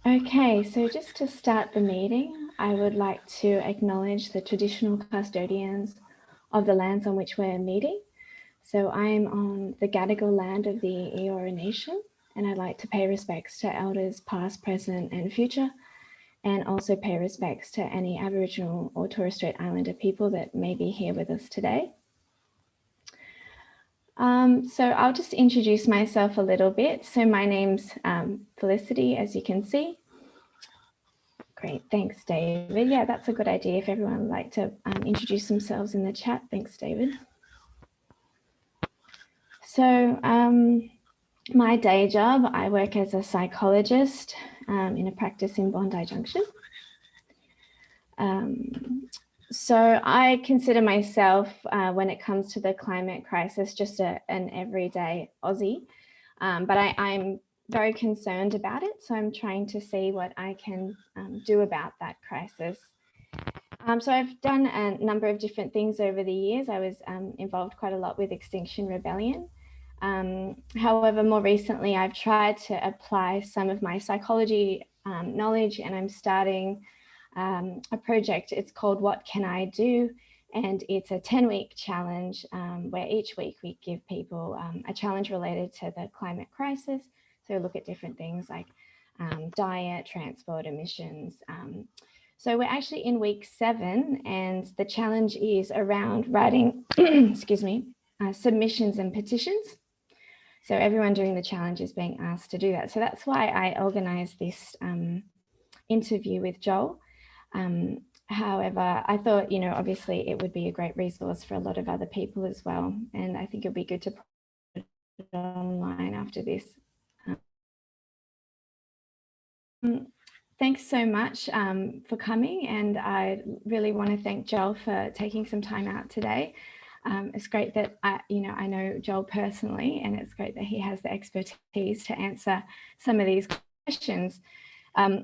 Okay, so just to start the meeting, I would like to acknowledge the traditional custodians of the lands on which we're meeting. So I'm on the Gadigal land of the Eora Nation, and I'd like to pay respects to elders past, present and future, and also pay respects to any Aboriginal or Torres Strait Islander people that may be here with us today. So I'll just introduce myself a little bit. So my name's Felicity, as you can see. Great, thanks, David. Yeah, that's a good idea if everyone would like to introduce themselves in the chat. Thanks, David. So my day job, I work as a psychologist in a practice in Bondi Junction. So I consider myself, when it comes to the climate crisis, just an everyday Aussie, but I'm very concerned about it. So I'm trying to see what I can do about that crisis. So I've done a number of different things over the years. I was involved quite a lot with Extinction Rebellion. However, more recently, I've tried to apply some of my psychology knowledge, and I'm starting a project. It's called What Can I Do? And it's a 10-week challenge where each week we give people a challenge related to the climate crisis. So look at different things like diet, transport, emissions. So we're actually in week 7, and the challenge is around writing, excuse me, submissions and petitions. So everyone doing the challenge is being asked to do that. So that's why I organised this interview with Joel. However, I thought, obviously it would be a great resource for a lot of other people as well. And I think it'd be good to put it online after this. Thanks so much for coming, and I really want to thank Joel for taking some time out today. It's great that I know Joel personally, and it's great that he has the expertise to answer some of these questions.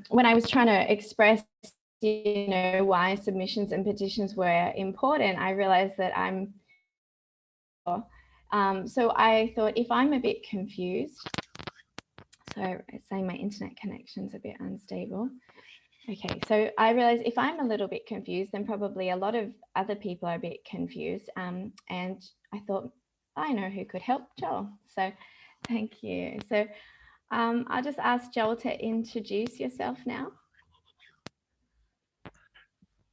When I was trying to express, why submissions and petitions were important, I realized that so I thought, if I'm a bit confused, so it's saying my internet connection's a bit unstable. Okay, so I realized if I'm a little bit confused, then probably a lot of other people are a bit confused. And I thought, I know who could help, Joel. So thank you. So I'll just ask Joel to introduce yourself now.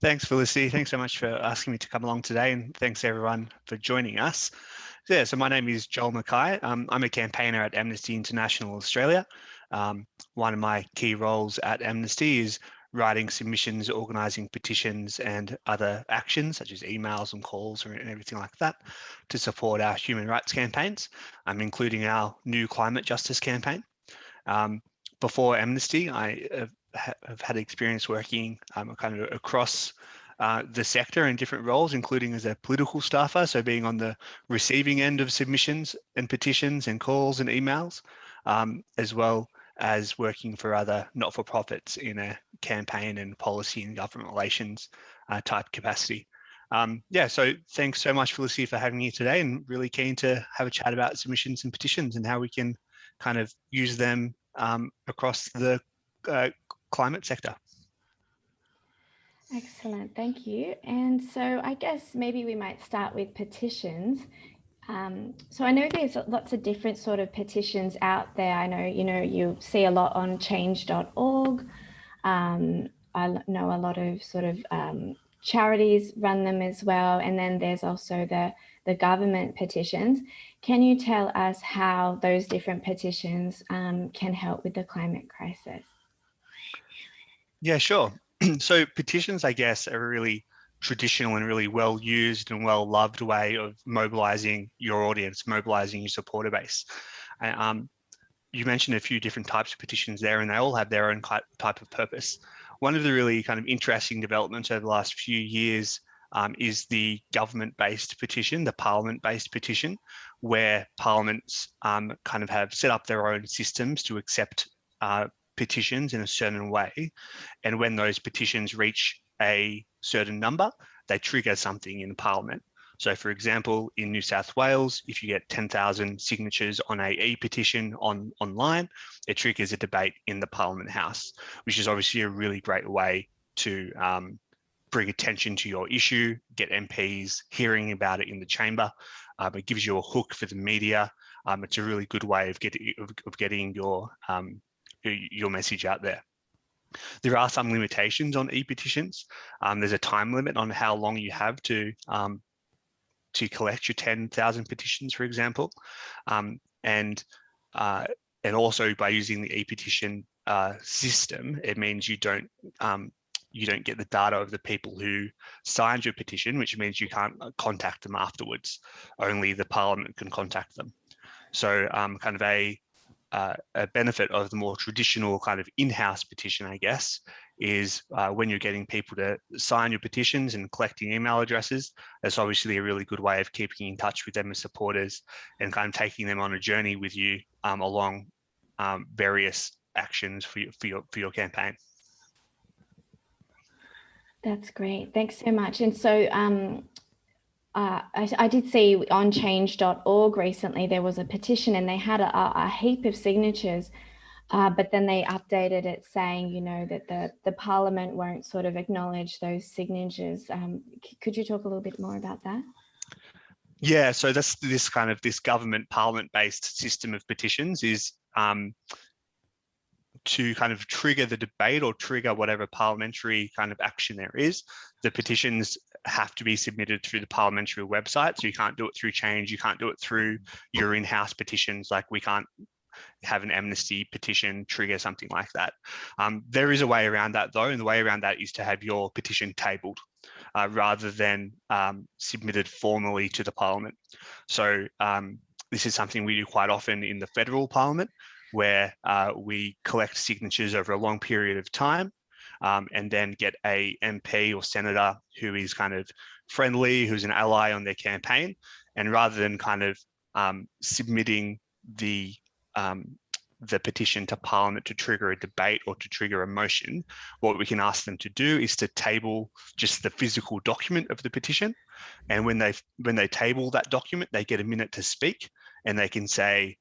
Thanks, Felicity. Thanks so much for asking me to come along today, and thanks everyone for joining us. So my name is Joel Mackay. I'm a campaigner at Amnesty International Australia. One of my key roles at Amnesty is writing submissions, organising petitions and other actions such as emails and calls and everything like that to support our human rights campaigns, including our new climate justice campaign. Before Amnesty, I have had experience working kind of across the sector in different roles, including as a political staffer, so being on the receiving end of submissions and petitions and calls and emails, as well as working for other not-for-profits in a campaign and policy and government relations type capacity. So thanks so much, Felicity, for having me today, and really keen to have a chat about submissions and petitions and how we can kind of use them across the climate sector. Excellent, thank you. And so I guess maybe we might start with petitions. So I know there's lots of different sort of petitions out there. I know, you see a lot on change.org. I know a lot of sort of charities run them as well. And then there's also the government petitions. Can you tell us how those different petitions can help with the climate crisis? Yeah, sure. So petitions, I guess, are a really traditional and really well used and well loved way of mobilizing your audience, mobilizing your supporter base. You mentioned a few different types of petitions there, and they all have their own type of purpose. One of the really kind of interesting developments over the last few years is the government-based petition, the parliament-based petition, where parliaments kind of have set up their own systems to accept petitions in a certain way. And when those petitions reach a certain number, they trigger something in Parliament. So for example, in New South Wales, if you get 10,000 signatures on a e-petition online, it triggers a debate in the Parliament House, which is obviously a really great way to bring attention to your issue, get MPs hearing about it in the chamber. It gives you a hook for the media. It's a really good way of getting your message out there. There are some limitations on e-petitions. There's a time limit on how long you have to collect your 10,000 petitions, for example, and also by using the e-petition system, it means you don't get the data of the people who signed your petition, which means you can't contact them afterwards. Only the Parliament can contact them. So kind of a benefit of the more traditional kind of in-house petition, I guess, is when you're getting people to sign your petitions and collecting email addresses, that's obviously a really good way of keeping in touch with them as supporters and kind of taking them on a journey with you along various actions for your campaign. That's great. Thanks so much. And so I did see on change.org recently, there was a petition and they had a heap of signatures, but then they updated it saying, you know, that the Parliament won't sort of acknowledge those signatures. Could you talk a little bit more about that? Yeah, so that's this government Parliament-based system of petitions is to kind of trigger the debate or trigger whatever parliamentary kind of action there is. The petitions have to be submitted through the parliamentary website. So you can't do it through Change. You can't do it through your in-house petitions. Like we can't have an amnesty petition trigger something like that. There is a way around that though. And the way around that is to have your petition tabled rather than submitted formally to the Parliament. So this is something we do quite often in the federal Parliament, where we collect signatures over a long period of time and then get a MP or senator who is kind of friendly, who's an ally on their campaign. And rather than kind of submitting the petition to Parliament to trigger a debate or to trigger a motion, what we can ask them to do is to table just the physical document of the petition. And when they table that document, they get a minute to speak and they can say,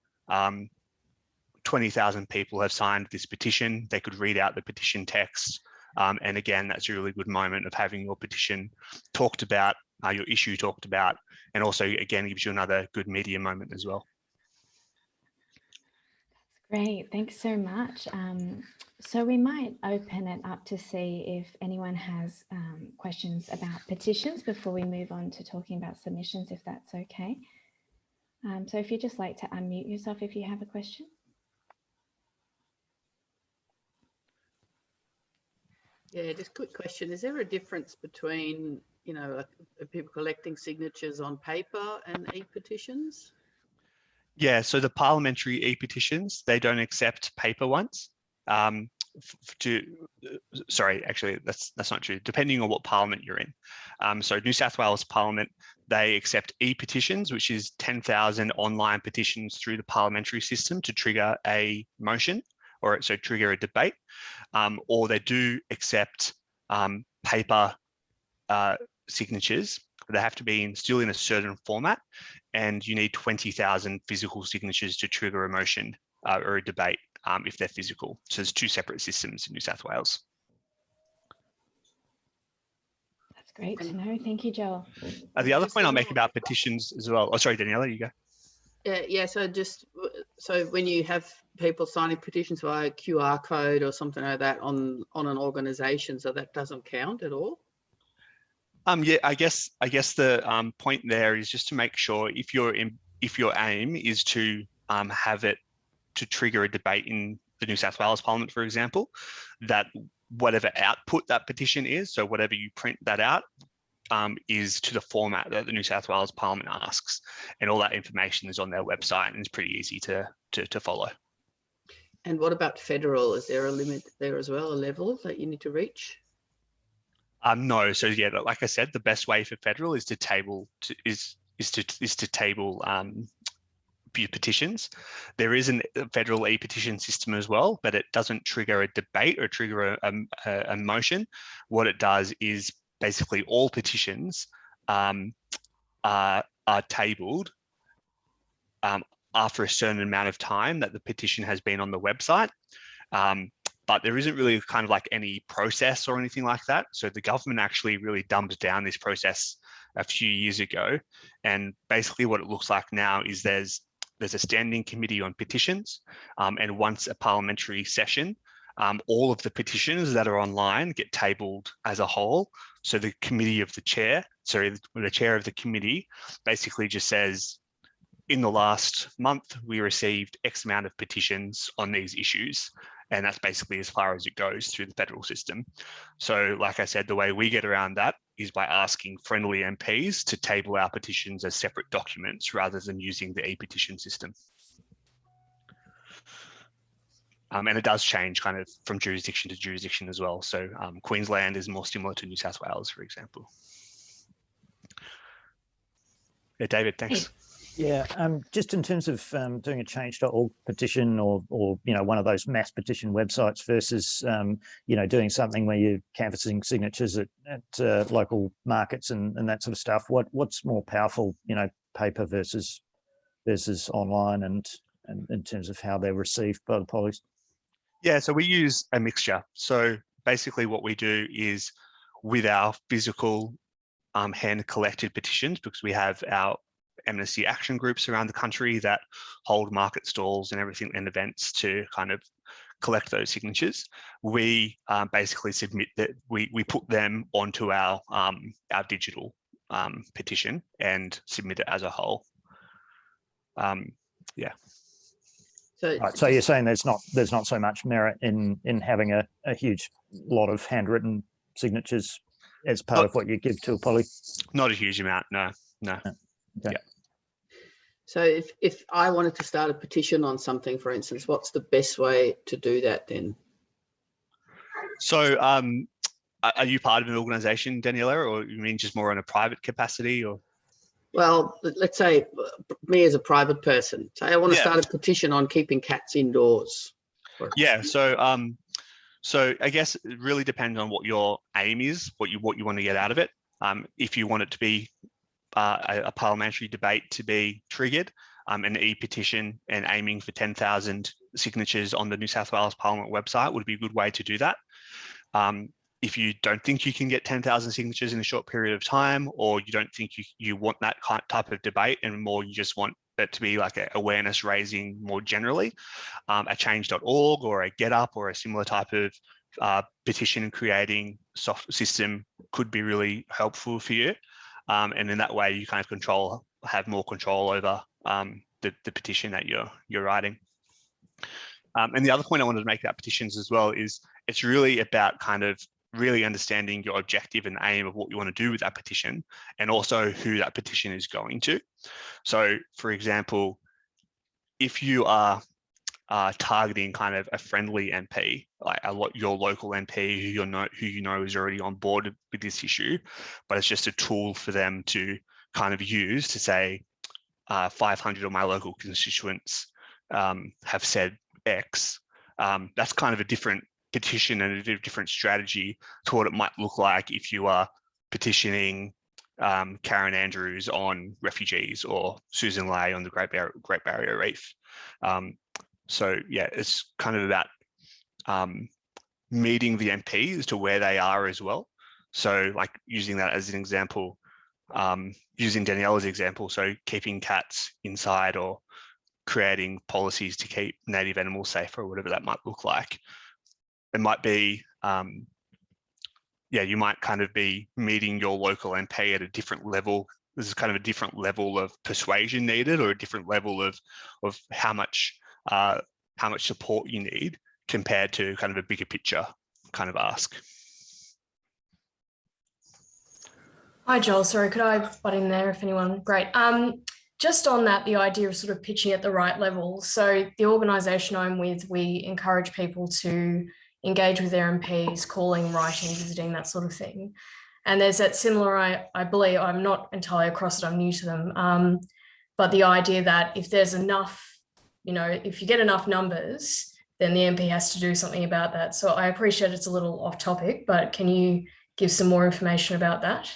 20,000 people have signed this petition. They could read out the petition text. And again, that's a really good moment of having your petition talked about, your issue talked about, and also, again, gives you another good media moment as well. That's great. Thanks so much. So we might open it up to see if anyone has questions about petitions before we move on to talking about submissions, if that's okay. So if you'd just like to unmute yourself if you have a question. Yeah, just a quick question. Is there a difference between, you know, people collecting signatures on paper and e-petitions? Yeah, so the parliamentary e-petitions, they don't accept paper ones. Sorry, actually, that's not true. Depending on what parliament you're in. So New South Wales Parliament, they accept e-petitions, which is 10,000 online petitions through the parliamentary system to trigger a motion or so trigger a debate. Or they do accept paper signatures. They have to be still in a certain format, and you need 20,000 physical signatures to trigger a motion or a debate if they're physical. So there's two separate systems in New South Wales. That's great to know. Thank you, Joel. The other point I'll make about petitions as well. Oh, sorry, Daniela, you go. Yeah. So when you have people signing petitions via QR code or something like that on an organisation, so that doesn't count at all. Yeah, I guess the point there is just to make sure if your aim is to have it to trigger a debate in the New South Wales Parliament, for example, that whatever output that petition is, so whatever you print that out, is to the format that the New South Wales Parliament asks, and all that information is on their website and it's pretty easy to follow. And what about federal? Is there a limit there as well, a level that you need to reach? No, so yeah, like I said, the best way for federal is to table petitions. There is a federal e-petition system as well, but it doesn't trigger a debate or trigger a motion. What it does is basically all petitions are are tabled after a certain amount of time that the petition has been on the website. But there isn't really kind of like any process or anything like that. So the government actually really dumbed down this process a few years ago. And basically what it looks like now is there's a standing committee on petitions, and once a parliamentary session, all of the petitions that are online get tabled as a whole. So the committee of the chair, the chair of the committee basically just says, in the last month, we received X amount of petitions on these issues. And that's basically as far as it goes through the federal system. So like I said, the way we get around that is by asking friendly MPs to table our petitions as separate documents rather than using the e-petition system. And it does change kind of from jurisdiction to jurisdiction as well. So Queensland is more similar to New South Wales, for example. Yeah, David, thanks. Yeah, just in terms of doing a change.org petition or one of those mass petition websites versus doing something where you're canvassing signatures at local markets and that sort of stuff, what's more powerful, paper versus online, and in terms of how they're received by the pollies? Yeah, so we use a mixture. So basically what we do is with our physical hand collected petitions, because we have our amnesty action groups around the country that hold market stalls and everything and events to kind of collect those signatures. We basically submit that, we put them onto our digital petition and submit it as a whole. Yeah. So you're saying there's not so much merit in having a huge lot of handwritten signatures as part of what you give to a poly? Not a huge amount, no. Okay. Yeah. So if I wanted to start a petition on something, for instance, what's the best way to do that then? So are you part of an organisation, Daniela, or you mean just more on a private capacity? Or? Well, let's say me as a private person. Say I want to start a petition on keeping cats indoors. Yeah, so I guess it really depends on what your aim is, what you want to get out of it. If you want it to be a parliamentary debate to be triggered, an e-petition and aiming for 10,000 signatures on the New South Wales Parliament website would be a good way to do that. If you don't think you can get 10,000 signatures in a short period of time, or you don't think you want that type of debate and more you just want it to be like a awareness raising more generally, a change.org or a GetUp or a similar type of petition creating soft system could be really helpful for you. And in that way, you kind of have more control over the petition that you're writing. And the other point I wanted to make about petitions as well is it's really about kind of really understanding your objective and aim of what you want to do with that petition, and also who that petition is going to. So, for example, if you are targeting kind of a friendly MP, like your local MP who you know is already on board with this issue, but it's just a tool for them to kind of use to say 500 of my local constituents have said X. That's kind of a different petition and a different strategy to what it might look like if you are petitioning Karen Andrews on refugees or Susan Lay on the Great Barrier Reef. So yeah, it's kind of about meeting the MP as to where they are as well. So like using that as an example, using Daniela's example, so keeping cats inside or creating policies to keep native animals safe or whatever that might look like. It might be, you might kind of be meeting your local MP at a different level. This is kind of a different level of persuasion needed, or a different level of how much support you need compared to kind of a bigger picture kind of ask. Hi, Joel. Sorry, could I butt in there if anyone? Great. Just on that, the idea of sort of pitching at the right level. So the organisation I'm with, we encourage people to engage with their MPs, calling, writing, visiting, that sort of thing. And there's that similar, I believe, I'm not entirely across it, I'm new to them, but the idea that if there's enough, if you get enough numbers, then the MP has to do something about that. So I appreciate it's a little off topic, but can you give some more information about that?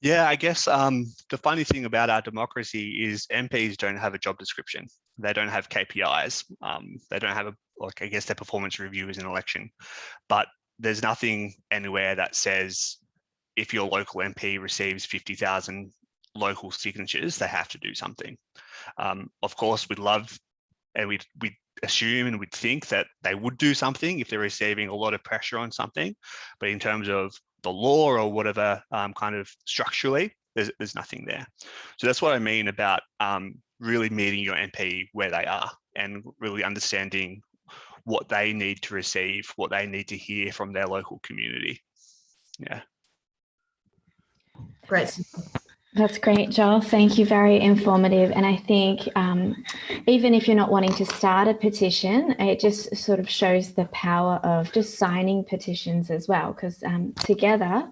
Yeah, I guess the funny thing about our democracy is MPs don't have a job description. They don't have KPIs. They don't have I guess their performance review is an election, but there's nothing anywhere that says if your local MP receives 50,000 local signatures, they have to do something. Of course, we'd love and we'd assume and we'd think that they would do something if they're receiving a lot of pressure on something. But in terms of the law or whatever kind of structurally, there's nothing there. So that's what I mean about really meeting your MP where they are and really understanding what they need to receive, what they need to hear from their local community. Yeah. Great. That's great, Joel. Thank you. Very informative. And I think even if you're not wanting to start a petition, it just sort of shows the power of just signing petitions as well, because together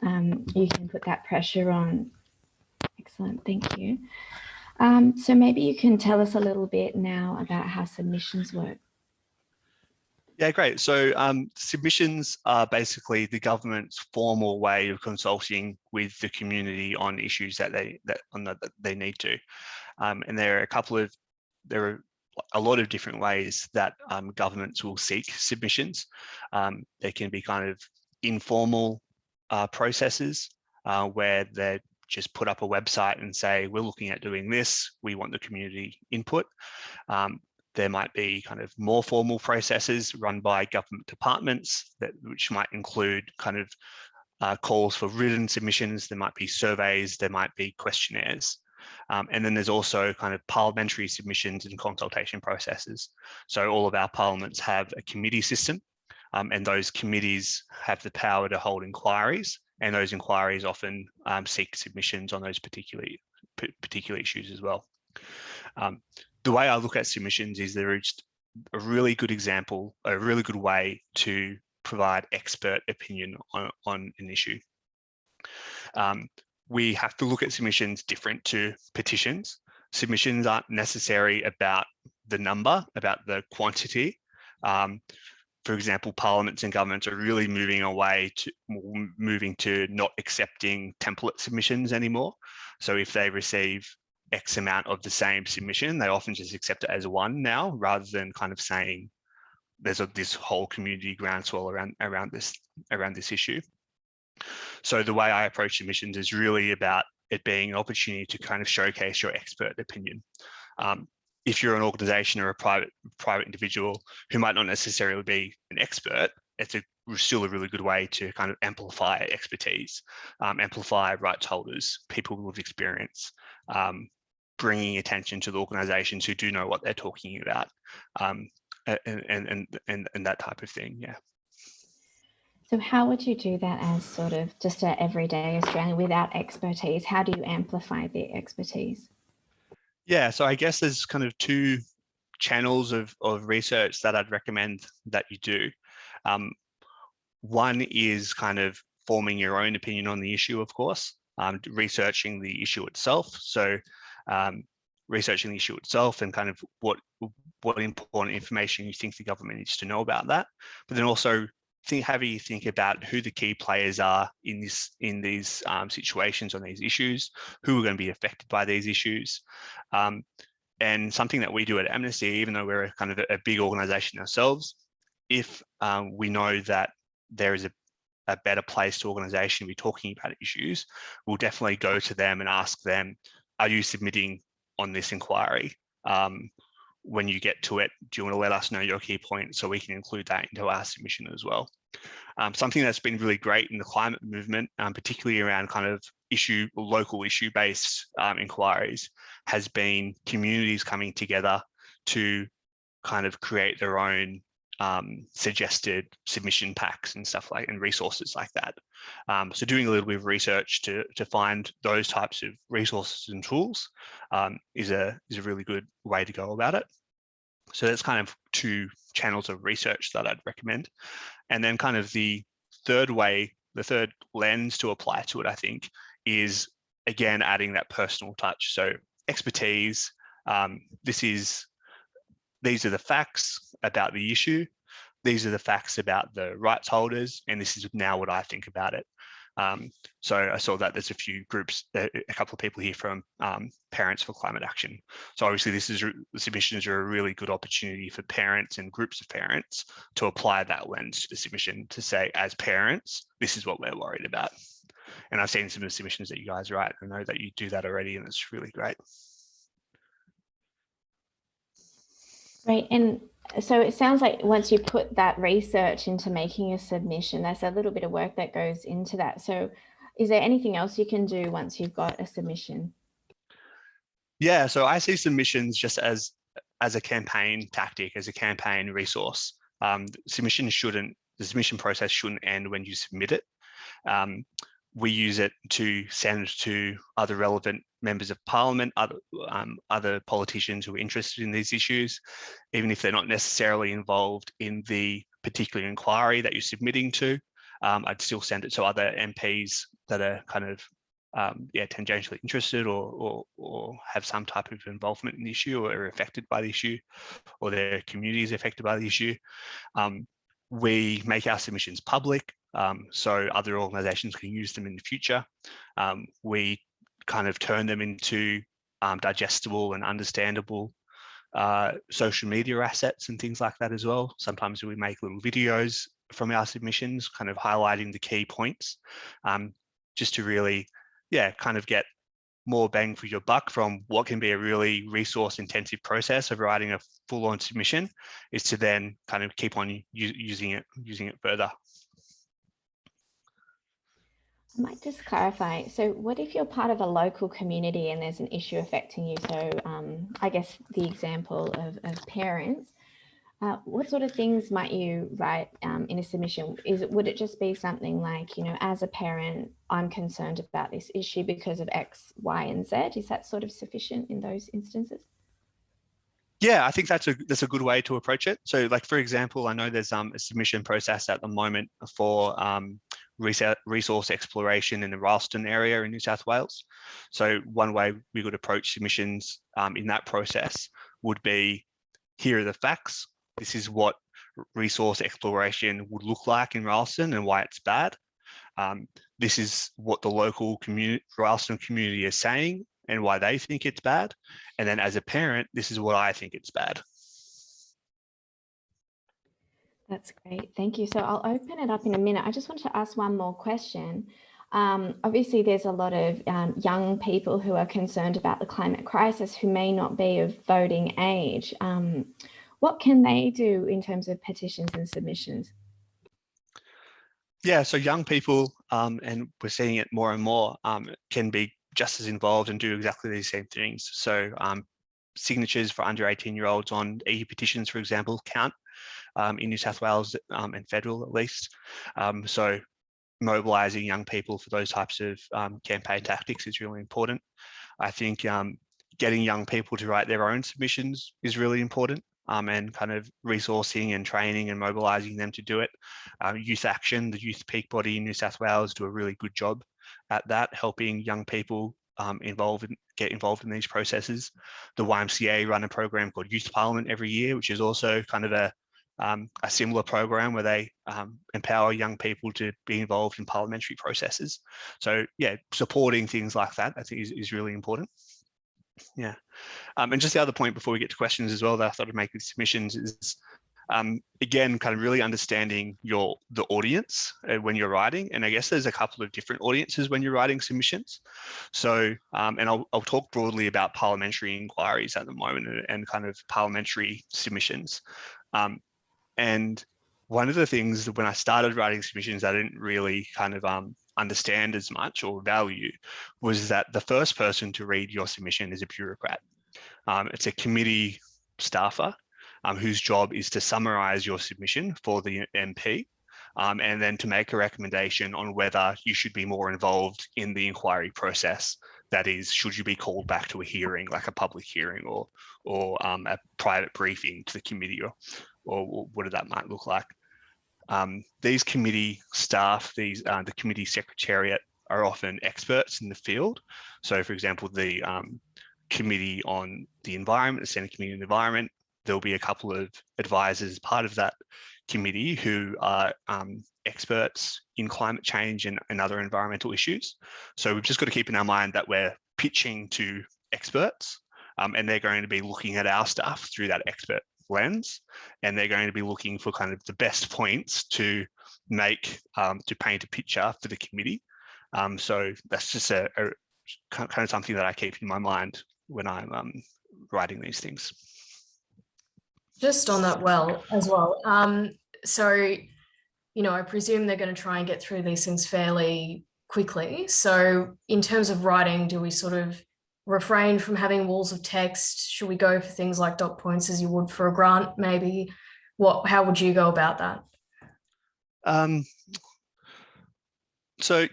you can put that pressure on. Excellent. Thank you. So maybe you can tell us a little bit now about how submissions work. Yeah, great. So submissions are basically the government's formal way of consulting with the community on issues that they need to. And there are a lot of different ways that governments will seek submissions. There can be kind of informal processes where they just put up a website and say, we're looking at doing this, we want the community input. There might be kind of more formal processes run by government departments which might include kind of calls for written submissions. There might be surveys, there might be questionnaires. And then there's also kind of parliamentary submissions and consultation processes. So all of our parliaments have a committee system, and those committees have the power to hold inquiries, and those inquiries often seek submissions on those particular issues as well. The way I look at submissions is they're just a really good example, a really good way to provide expert opinion on an issue. We have to look at submissions different to petitions. Submissions aren't necessary about the number, about the quantity. For example, parliaments and governments are really moving to not accepting template submissions anymore. So if they receive X amount of the same submission, they often just accept it as one now, rather than kind of saying there's this whole community groundswell around this issue. So the way I approach submissions is really about it being an opportunity to kind of showcase your expert opinion. If you're an organisation or a private individual who might not necessarily be an expert, it's still a really good way to kind of amplify expertise, amplify rights holders, people with experience, bringing attention to the organisations who do know what they're talking about, and that type of thing. Yeah. So how would you do that as sort of just an everyday Australian without expertise? How do you amplify the expertise? Yeah, so I guess there's kind of two channels of research that I'd recommend that you do. One is kind of forming your own opinion on the issue, of course, researching the issue itself. So researching the issue itself and kind of what important information you think the government needs to know about that. But then also have you think about who the key players are in these situations on these issues, who are going to be affected by these issues. And something that we do at Amnesty, even though we're kind of a big organisation ourselves, if we know that there is a better placed organisation to be talking about issues, we'll definitely go to them and ask them, are you submitting on this inquiry? When you get to it, do you want to let us know your key points so we can include that into our submission as well? Something that's been really great in the climate movement, particularly around kind of local issue-based inquiries, has been communities coming together to kind of create their own suggested submission packs and stuff and resources like that. So doing a little bit of research to find those types of resources and tools is a really good way to go about it. So that's kind of two channels of research that I'd recommend. And then kind of the third lens to apply to it, I think, is again adding that personal touch. So expertise, these are the facts about the issue. These are the facts about the rights holders, and this is now what I think about it. So I saw that there's a few groups, a couple of people here from Parents for Climate Action. So obviously the submissions are a really good opportunity for parents and groups of parents to apply that lens to the submission to say, as parents, this is what we're worried about. And I've seen some of the submissions that you guys write. I know that you do that already, and it's really great. Great. And so it sounds like once you put that research into making a submission, there's a little bit of work that goes into that. So is there anything else you can do once you've got a submission? Yeah, so I see submissions just as a campaign tactic, as a campaign resource. The submission process shouldn't end when you submit it. We use it to send to other relevant members of parliament, other politicians who are interested in these issues, even if they're not necessarily involved in the particular inquiry that you're submitting to. I'd still send it to other MPs that are kind of tangentially interested or have some type of involvement in the issue, or are affected by the issue, or their community is affected by the issue. We make our submissions public, so other organisations can use them in the future. We kind of turn them into digestible and understandable social media assets and things like that as well. Sometimes we make little videos from our submissions, kind of highlighting the key points, just to really, kind of get more bang for your buck from what can be a really resource-intensive process of writing a full-on submission, is to then kind of keep on using it further. I might just clarify. So what if you're part of a local community and there's an issue affecting you? So I guess the example of parents, what sort of things might you write in a submission? Would it just be something like, as a parent, I'm concerned about this issue because of X, Y, and Z? Is that sort of sufficient in those instances? Yeah, I think that's a good way to approach it. So, like, for example, I know there's a submission process at the moment for resource exploration in the Ralston area in New South Wales. So one way we could approach submissions in that process would be, here are the facts. This is what resource exploration would look like in Ralston and why it's bad. This is what the local Ralston community is saying and why they think it's bad. And then as a parent, this is what I think it's bad. That's great. Thank you. So I'll open it up in a minute. I just want to ask one more question. Obviously, there's a lot of young people who are concerned about the climate crisis who may not be of voting age. What can they do in terms of petitions and submissions? Yeah, so young people, and we're seeing it more and more, can be just as involved and do exactly these same things. So signatures for under 18-year-olds on EU petitions, for example, count in New South Wales and federal at least. So mobilising young people for those types of campaign tactics is really important. I think getting young people to write their own submissions is really important. And kind of resourcing and training and mobilising them to do it. Youth Action, the youth peak body in New South Wales, do a really good job at that, helping young people get involved in these processes. The YMCA run a program called Youth Parliament every year, which is also kind of a similar program where they empower young people to be involved in parliamentary processes. So yeah, supporting things like that, I think is really important. Yeah. And just the other point before we get to questions as well that I thought I'd make with submissions is, again, kind of really understanding the audience when you're writing. And I guess there's a couple of different audiences when you're writing submissions. So, and I'll talk broadly about parliamentary inquiries at the moment and kind of parliamentary submissions. And one of the things that when I started writing submissions, I didn't really kind of understand as much or value was that the first person to read your submission is a bureaucrat. It's a committee staffer whose job is to summarise your submission for the MP and then to make a recommendation on whether you should be more involved in the inquiry process. That is, should you be called back to a hearing, like a public hearing or a private briefing to the committee or what that might look like. These committee staff, the committee secretariat are often experts in the field. So for example, the committee on the environment, the Senate Committee on the Environment, there'll be a couple of advisors as part of that committee who are experts in climate change and other environmental issues. So we've just got to keep in our mind that we're pitching to experts, and they're going to be looking at our stuff through that expert lens, and they're going to be looking for kind of the best points to make, to paint a picture for the committee. So that's just a kind of something that I keep in my mind when I'm writing these things. Just on that as well. So, you know, I presume they're going to try and get through these things fairly quickly. So in terms of writing, do we sort of refrain from having walls of text? Should we go for things like dot points as you would for a grant, maybe? How would you go about that? So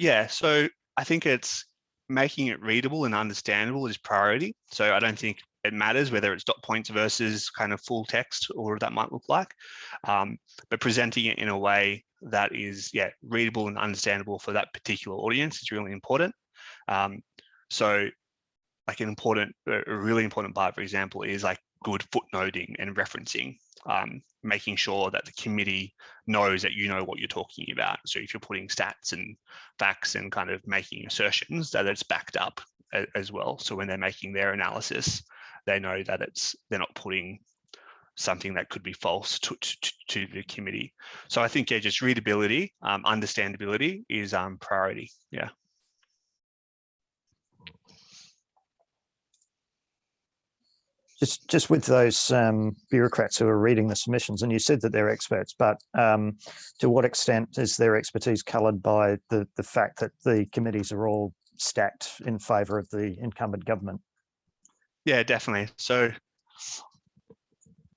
I think it's making it readable and understandable is priority. So I don't think it matters whether it's dot points versus kind of full text or what that might look like, but presenting it in a way that is readable and understandable for that particular audience is really important. So like a really important part, for example, is like good footnoting and referencing, making sure that the committee knows that you know what you're talking about. So if you're putting stats and facts and kind of making assertions, that it's backed up as well. So when they're making their analysis, they know that they're not putting something that could be false to the committee. So I think just readability, understandability is priority. Yeah. Just with those bureaucrats who are reading the submissions, and you said that they're experts, but to what extent is their expertise coloured by the fact that the committees are all stacked in favour of the incumbent government? Yeah, definitely. So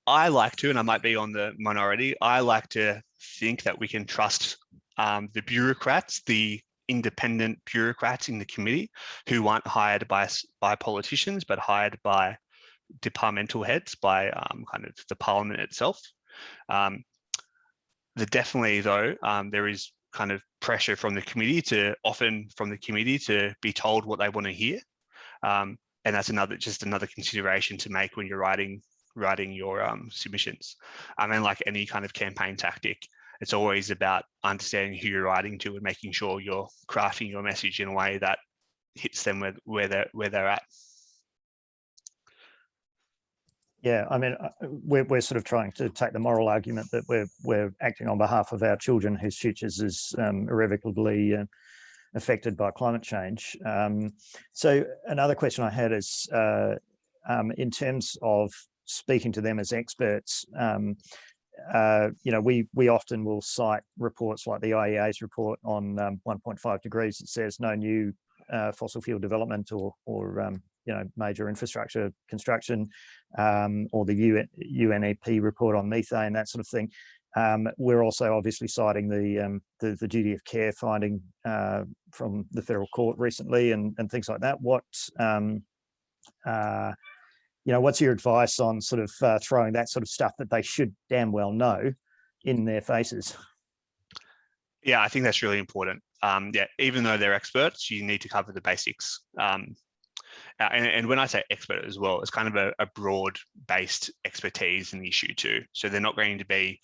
I like to, and I might be on the minority, I like to think that we can trust the bureaucrats, the independent bureaucrats in the committee who aren't hired by politicians, but hired by departmental heads, by kind of the parliament itself. Definitely though, there is kind of pressure from the committee to be told what they want to hear. And that's just another consideration to make when you're writing your submissions. I mean, like any kind of campaign tactic, it's always about understanding who you're writing to and making sure you're crafting your message in a way that hits them where they're at. Yeah, I mean, we're sort of trying to take the moral argument that we're acting on behalf of our children whose futures is irrevocably affected by climate change. So another question I had is, in terms of speaking to them as experts, you know, we often will cite reports like the IEA's report on 1.5 degrees that says no new fossil fuel development or you know, major infrastructure construction, or the UNEP report on methane, that sort of thing. We're also obviously citing the duty of care finding from the federal court recently and things like that. You know, what's your advice on sort of throwing that sort of stuff that they should damn well know in their faces? Yeah, I think that's really important. Yeah, even though they're experts, you need to cover the basics. And when I say expert as well, it's kind of a broad-based expertise in the issue too. So they're not going to be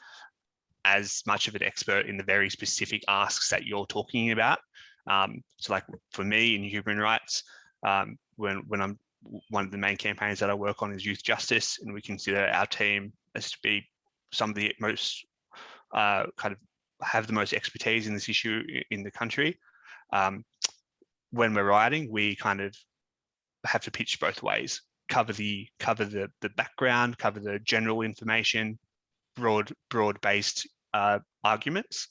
as much of an expert in the very specific asks that you're talking about. So like for me in human rights, when I'm one of the main campaigns that I work on is youth justice, and we consider our team as to be some of the most kind of have the most expertise in this issue in the country. When we're writing, we kind of have to pitch both ways, cover the background, cover the general information, broad-based arguments,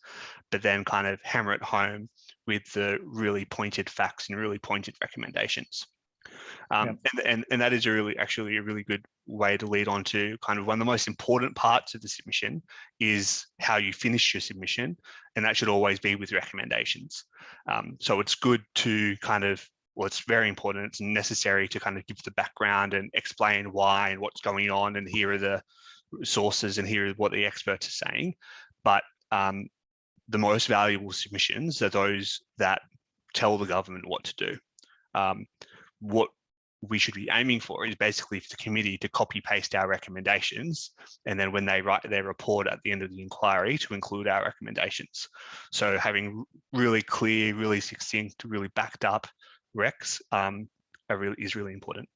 but then kind of hammer it home with the really pointed facts and really pointed recommendations. And that is actually a really good way to lead on to kind of one of the most important parts of the submission is how you finish your submission, and that should always be with recommendations. So it's good to kind of, well, it's very important, it's necessary to kind of give the background and explain why and what's going on, and here are the sources and here is what the experts are saying. But the most valuable submissions are those that tell the government what to do. we should be aiming for is basically for the committee to copy paste our recommendations, and then when they write their report at the end of the inquiry, to include our recommendations. So having really clear, really succinct, really backed up recs is really important.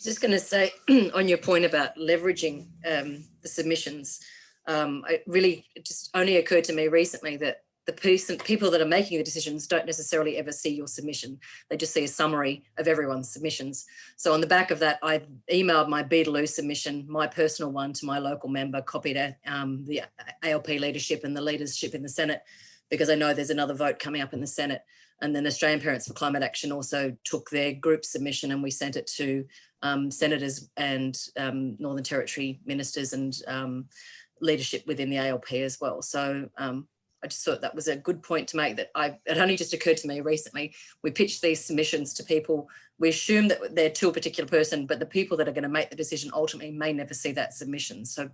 Just going to say on your point about leveraging the submissions, it just only occurred to me recently that the people that are making the decisions don't necessarily ever see your submission. They just see a summary of everyone's submissions. So on the back of that, I emailed my Beetaloo submission, my personal one, to my local member, copied the ALP leadership and the leadership in the Senate, because I know there's another vote coming up in the Senate. And then Australian Parents for Climate Action also took their group submission and we sent it to senators and Northern Territory ministers and leadership within the ALP as well. So I just thought that was a good point to make, that it only just occurred to me recently. We pitch these submissions to people. We assume that they're to a particular person, but the people that are going to make the decision ultimately may never see that submission. So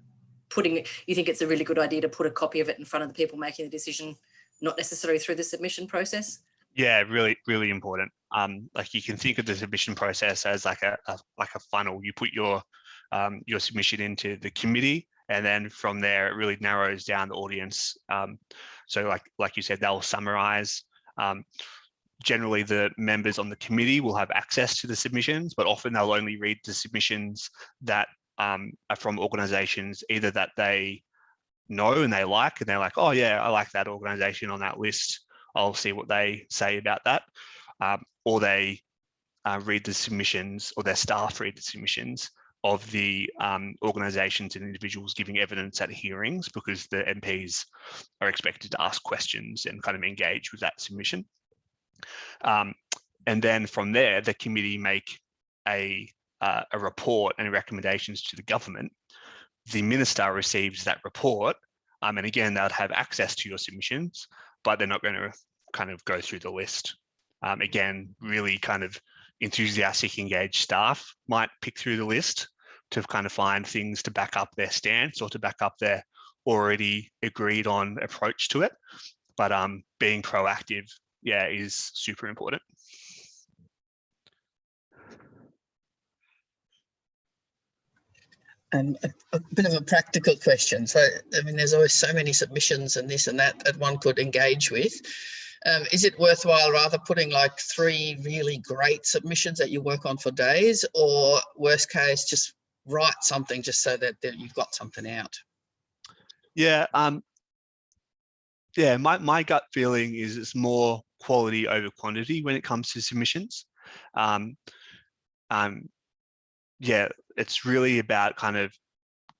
you think it's a really good idea to put a copy of it in front of the people making the decision, not necessarily through the submission process? Yeah, really, really important. Like you can think of the submission process as like a funnel. You put your submission into the committee, and then from there it really narrows down the audience. So like you said, they'll summarize. Generally, the members on the committee will have access to the submissions, but often they'll only read the submissions that are from organisations either that they know and they like, and they're like, oh yeah, I like that organisation on that list. I'll see what they say about that. Or they read the submissions, or their staff read the submissions of the organisations and individuals giving evidence at hearings, because the MPs are expected to ask questions and kind of engage with that submission. And then from there, the committee make a report and recommendations to the government. The minister receives that report, and again, they'd have access to your submissions, but they're not going to kind of go through the list. Again, really kind of enthusiastic, engaged staff might pick through the list to kind of find things to back up their stance or to back up their already agreed on approach to it. But being proactive, yeah, is super important. A bit of a practical question. So, I mean, there's always so many submissions and this and that one could engage with. Is it worthwhile rather putting like 3 really great submissions that you work on for days, or worst case, just write something just so that you've got something out? Yeah, yeah. My gut feeling is it's more quality over quantity when it comes to submissions. Yeah, it's really about kind of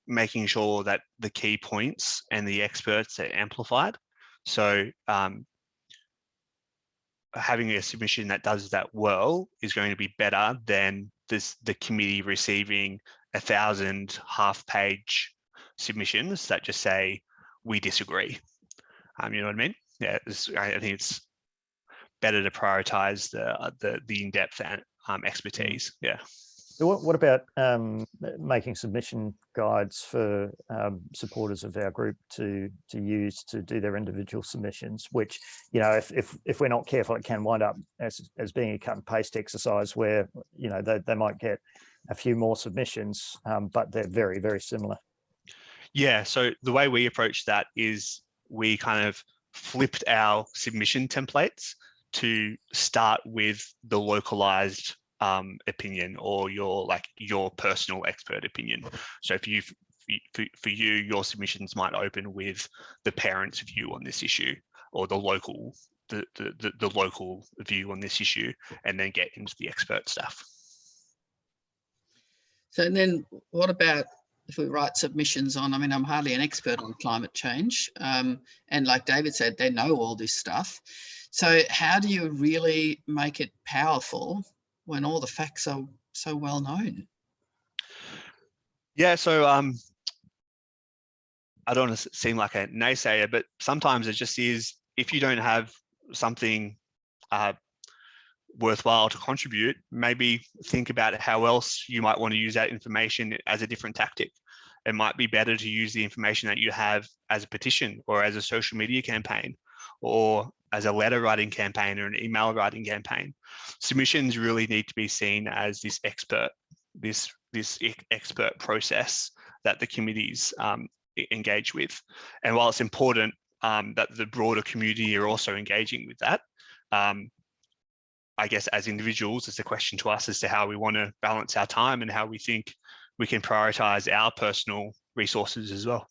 making sure that the key points and the experts are amplified. So having a submission that does that well is going to be better than the committee receiving 1,000 half-page submissions that just say, we disagree. You know what I mean? Yeah, I think it's better to prioritize the in-depth expertise. Yeah. What about making submission guides for supporters of our group to use to do their individual submissions, which, you know, if we're not careful, it can wind up as being a cut and paste exercise where, you know, they might get a few more submissions, but they're very, very similar. Yeah, so the way we approach that is we kind of flipped our submission templates to start with the localized opinion, or your personal expert opinion. So for you, your submissions might open with the parents' view on this issue, or the local view on this issue, and then get into the expert stuff. So then what about if we write submissions on, I mean, I'm hardly an expert on climate change. And like David said, they know all this stuff. So how do you really make it powerful when all the facts are so well known? Yeah, so I don't want to seem like a naysayer, but sometimes it just is, if you don't have something worthwhile to contribute, maybe think about how else you might want to use that information as a different tactic. It might be better to use the information that you have as a petition, or as a social media campaign, or as a letter writing campaign or an email writing campaign. Submissions really need to be seen as this expert process that the committees engage with. And while it's important that the broader community are also engaging with that, I guess as individuals, it's a question to us as to how we want to balance our time and how we think we can prioritize our personal resources as well.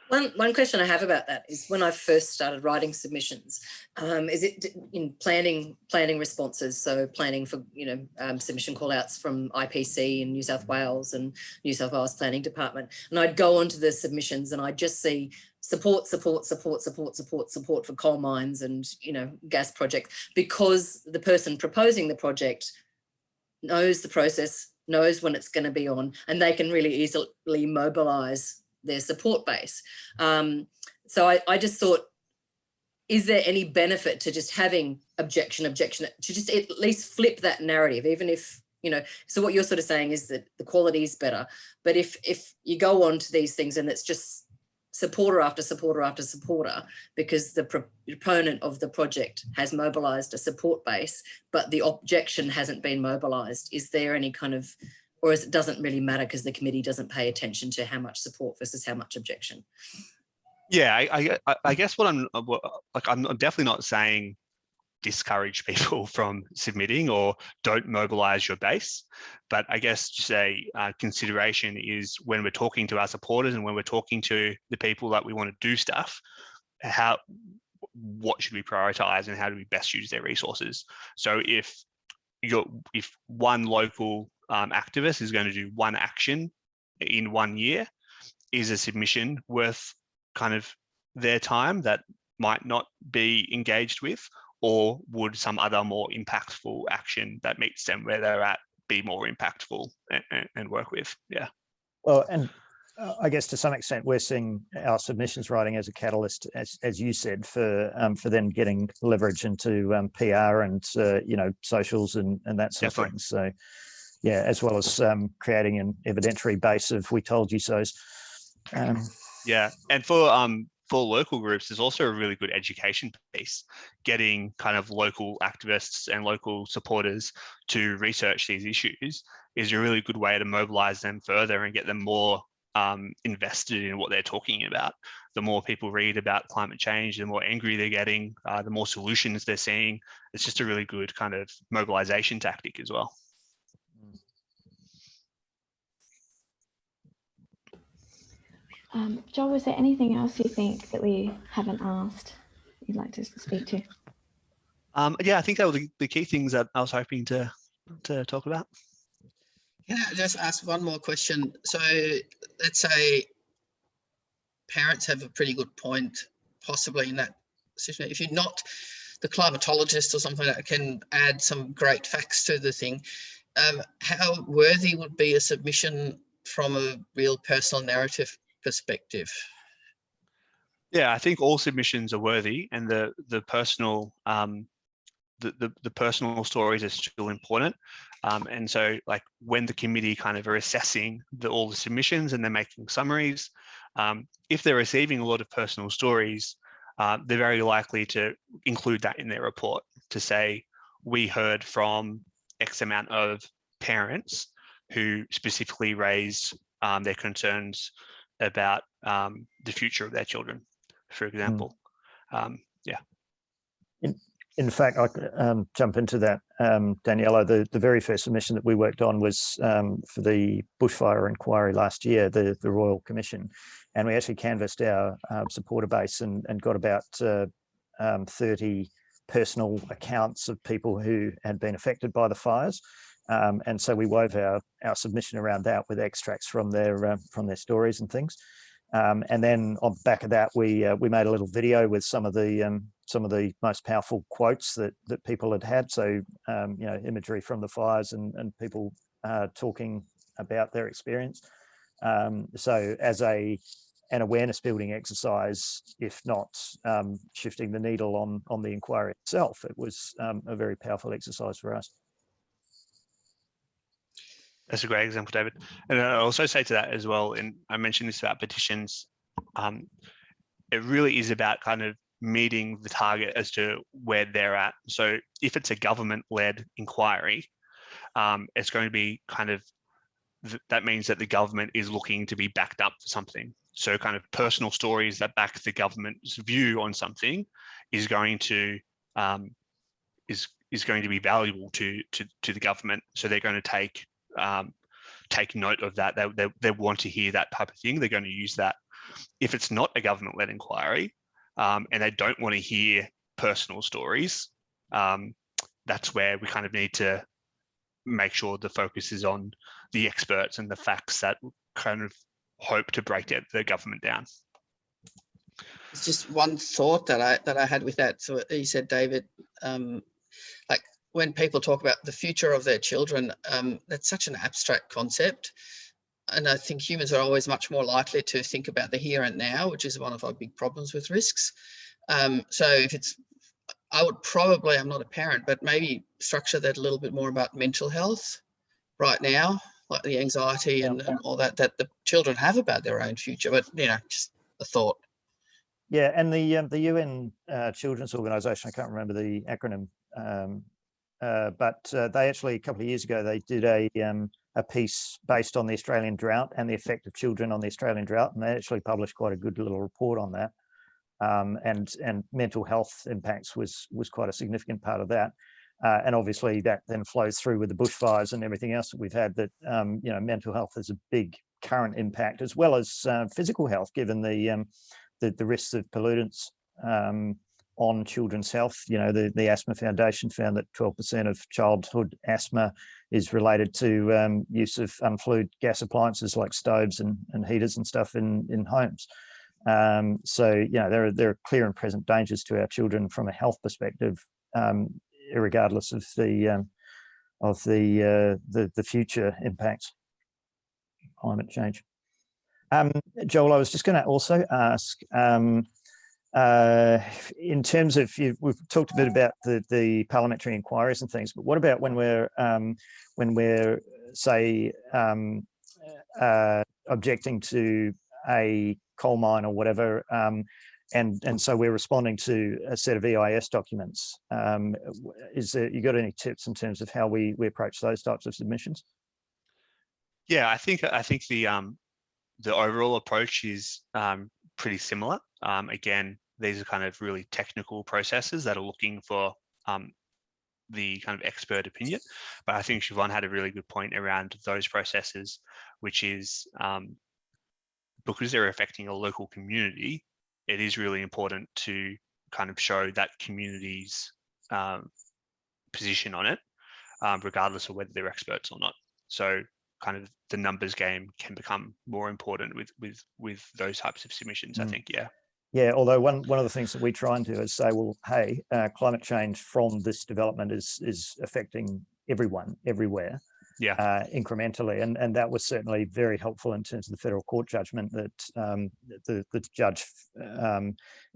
One question I have about that is when I first started writing submissions, is it in planning responses, so planning for submission callouts from IPC in New South Wales and New South Wales Planning Department, and I'd go onto the submissions and I'd just see support for coal mines and gas projects, because the person proposing the project knows the process, knows when it's going to be on, and they can really easily mobilise their support base. So I just thought, is there any benefit to just having objection, to just at least flip that narrative, even if, so what you're sort of saying is that the quality is better, but if you go on to these things and it's just supporter after supporter after supporter, because the proponent of the project has mobilised a support base, but the objection hasn't been mobilised, is there any kind of, or it doesn't really matter because the committee doesn't pay attention to how much support versus how much objection? Yeah, I guess what I'm definitely not saying discourage people from submitting or don't mobilize your base, but I guess just a consideration is when we're talking to our supporters and when we're talking to the people that we want to do stuff, what should we prioritize and how do we best use their resources? So if one local activist is going to do one action in 1 year, is a submission worth kind of their time that might not be engaged with, or would some other more impactful action that meets them where they're at be more impactful and work with? Yeah. Well, and I guess to some extent we're seeing our submissions writing as a catalyst, as you said, for them getting leverage into PR and socials and that sort of thing. So yeah, as well as creating an evidentiary base of "we told you so's." Yeah, and for local groups, there's also a really good education piece. Getting kind of local activists and local supporters to research these issues is a really good way to mobilize them further and get them more invested in what they're talking about. The more people read about climate change, the more angry they're getting, the more solutions they're seeing. It's just a really good kind of mobilization tactic as well. Joel, was there anything else you think that we haven't asked you'd like to speak to? Yeah, I think that were the key things that I was hoping to talk about. Can I just ask one more question? So let's say parents have a pretty good point, possibly in that situation. If you're not the climatologist or something that can add some great facts to the thing, how worthy would be a submission from a real personal narrative perspective? Yeah, I think all submissions are worthy, and the personal the personal stories are still important. And so, like when the committee kind of are assessing all the submissions and they're making summaries, if they're receiving a lot of personal stories, they're very likely to include that in their report to say, we heard from X amount of parents who specifically raised their concerns about the future of their children, for example. Yeah. In fact, I could jump into that, Daniela. The very first submission that we worked on was for the bushfire inquiry last year, the Royal Commission, and we actually canvassed our supporter base and got about 30 personal accounts of people who had been affected by the fires. And so we wove our submission around that with extracts from their stories and things. And then on the back of that, we made a little video with some of the most powerful quotes that people had. So imagery from the fires and people talking about their experience. So as an awareness building exercise, if not shifting the needle on the inquiry itself, it was a very powerful exercise for us. That's a great example, David. And I also say to that as well, and I mentioned this about petitions, it really is about kind of meeting the target as to where they're at. So if it's a government-led inquiry, it's going to be kind of, that means that the government is looking to be backed up for something. So kind of personal stories that back the government's view on something is going to is going to be valuable to the government. So they're going to take note of that. They want to hear that type of thing. They're going to use that. If it's not a government-led inquiry, and they don't want to hear personal stories, that's where we kind of need to make sure the focus is on the experts and the facts that kind of hope to break the government down. It's just one thought that I had with that. So you said, David, like when people talk about the future of their children, that's such an abstract concept. And I think humans are always much more likely to think about the here and now, which is one of our big problems with risks. So if it's, I would probably, I'm not a parent, but maybe structure that a little bit more about mental health right now, like the anxiety and all that the children have about their own future. But, you know, just a thought. Yeah, and the UN Children's Organisation, I can't remember the acronym, but they actually, a couple of years ago, they did a piece based on the Australian drought and the effect of children on the Australian drought, and they actually published quite a good little report on that. And mental health impacts was quite a significant part of that. And obviously that then flows through with the bushfires and everything else that we've had, that, you know, mental health is a big current impact, as well as physical health, given the risks of pollutants on children's health. You know, the Asthma Foundation found that 12% of childhood asthma is related to use of unflued gas appliances like stoves and heaters and stuff in homes. So, you know, there are clear and present dangers to our children from a health perspective, regardless of the future impacts of climate change. Joel, I was just going to also ask, in terms of, we've talked a bit about the parliamentary inquiries and things, but what about when we're say objecting to a coal mine or whatever, and so we're responding to a set of EIS documents? You got any tips in terms of how we approach those types of submissions? Yeah, I think the overall approach is pretty similar. Again, these are kind of really technical processes that are looking for the kind of expert opinion. But I think Siobhan had a really good point around those processes, which is because they're affecting a local community, it is really important to kind of show that community's position on it, regardless of whether they're experts or not. So kind of the numbers game can become more important with those types of submissions, I think, yeah. Yeah, although one of the things that we try and do is say, well, hey, climate change from this development is affecting everyone, everywhere, incrementally. And that was certainly very helpful in terms of the federal court judgment that the judge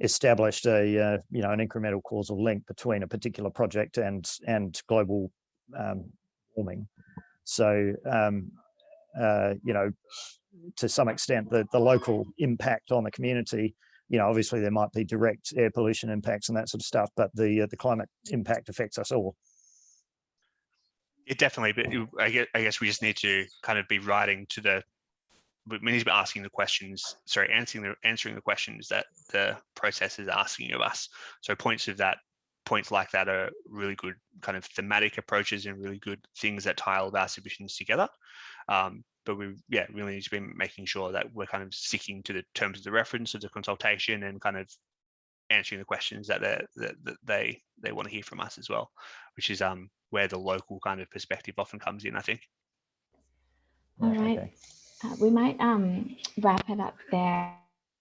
established an incremental causal link between a particular project and global warming. So, you know, to some extent, the local impact on the community, you know, obviously there might be direct air pollution impacts and that sort of stuff, but the climate impact affects us all. It definitely, but I guess we just need to kind of be writing to we need to be asking the questions, answering the questions that the process is asking of us. So points like that are really good kind of thematic approaches and really good things that tie all of our submissions together. But we really need to be making sure that we're kind of sticking to the terms of the reference of the consultation and kind of answering the questions that they want to hear from us as well, which is where the local kind of perspective often comes in, I think. All right. Okay. We might wrap it up there.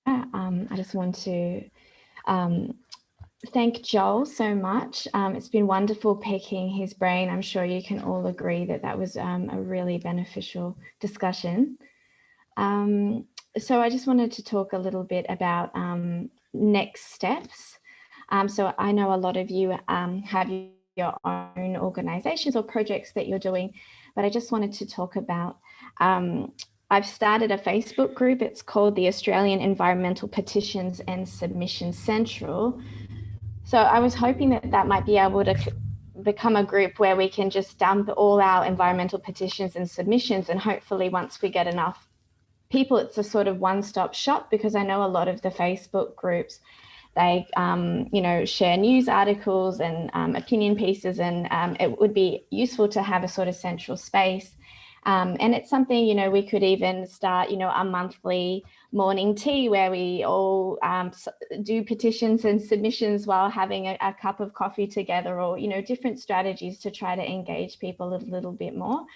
I just want to thank Joel so much. It's been wonderful picking his brain. I'm sure you can all agree that was a really beneficial discussion. So I just wanted to talk a little bit about next steps. So I know a lot of you have your own organizations or projects that you're doing, but I just wanted to talk about I've started a Facebook group. It's called the Australian Environmental Petitions and Submissions Central. So I was hoping that that might be able to become a group where we can just dump all our environmental petitions and submissions, and hopefully once we get enough people, it's a sort of one-stop shop, because I know a lot of the Facebook groups, they share news articles and opinion pieces, and it would be useful to have a sort of central space. And it's something, we could even start, a monthly morning tea where we all do petitions and submissions while having a cup of coffee together, or, different strategies to try to engage people a little bit more.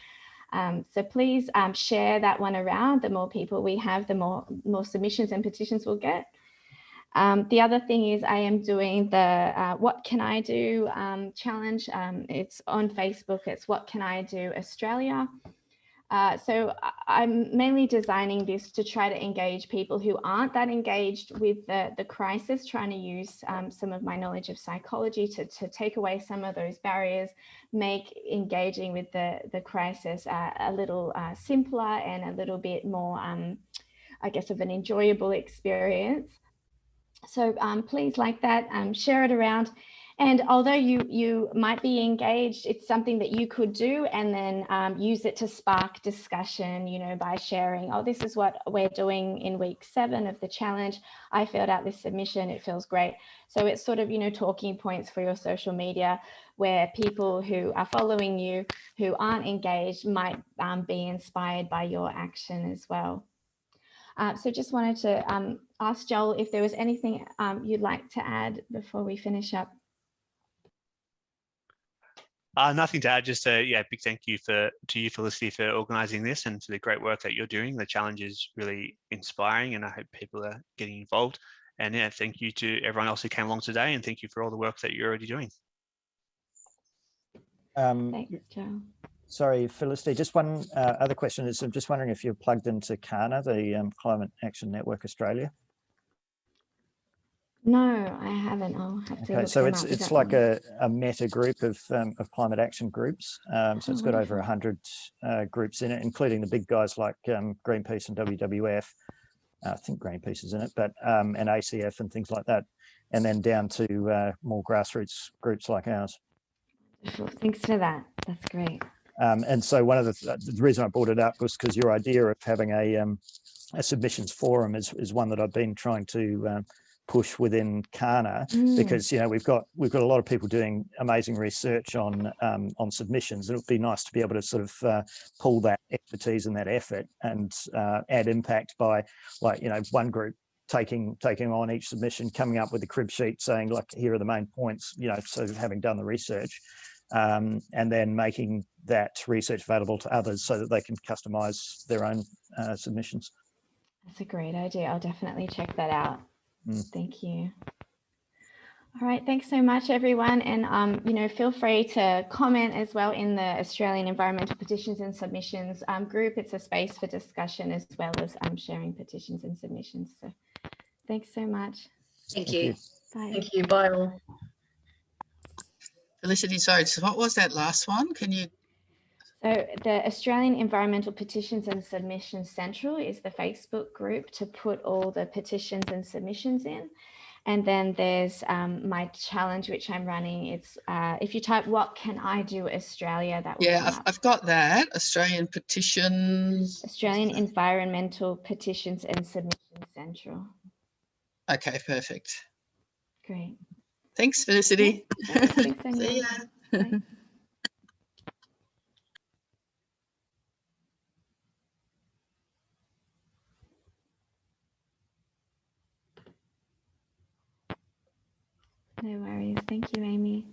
So please share that one around. The more people we have, the more submissions and petitions we'll get. The other thing is I am doing the What Can I Do challenge. It's on Facebook. It's What Can I Do Australia. So I'm mainly designing this to try to engage people who aren't that engaged with the crisis, trying to use some of my knowledge of psychology to take away some of those barriers, make engaging with the crisis a little simpler and a little bit more, I guess, of an enjoyable experience. So please like that, share it around. And although you might be engaged, it's something that you could do and then use it to spark discussion, by sharing, oh, this is what we're doing in week 7 of the challenge. I filled out this submission, it feels great. So it's sort of, talking points for your social media where people who are following you, who aren't engaged, might be inspired by your action as well. So just wanted to ask Joel if there was anything you'd like to add before we finish up. Nothing to add, just a big thank you to you, Felicity, for organising this and for the great work that you're doing. The challenge is really inspiring and I hope people are getting involved. And thank you to everyone else who came along today, and thank you for all the work that you're already doing. Thanks, Joel. Sorry, Felicity, just one other question is, I'm just wondering if you're plugged into CANA, the Climate Action Network Australia. No, I haven't. I'll have to Okay, look so them up. it's like a meta group of climate action groups. So it's got over 100 groups in it, including the big guys like Greenpeace and WWF. I think Greenpeace is in it, but and ACF and things like that, and then down to more grassroots groups like ours. Thanks for that. That's great. And so one of the reason I brought it up was because your idea of having a submissions forum is one that I've been trying to push within CANA, because we've got a lot of people doing amazing research on submissions, and it would be nice to be able to sort of pull that expertise and that effort and add impact by, like, one group taking on each submission, coming up with a crib sheet saying, like, here are the main points, so having done the research, and then making that research available to others so that they can customize their own submissions. That's a great idea. I'll definitely check that out. Thank you. All right, thanks so much, everyone. And, feel free to comment as well in the Australian Environmental Petitions and Submissions group. It's a space for discussion as well as sharing petitions and submissions. So thanks so much. Thank you. Bye. Thank you. Bye all. Felicity, sorry, so what was that last one? Can you? So the Australian Environmental Petitions and Submissions Central is the Facebook group to put all the petitions and submissions in. And then there's my challenge, which I'm running. It's if you type "What Can I Do Australia?" that will come up. I've got that. Australian petitions. Australian Environmental Petitions and Submissions Central. Okay, perfect. Great. Thanks, Felicity. Yeah, thanks, Daniela. See ya. Bye. No worries. Thank you, Amy.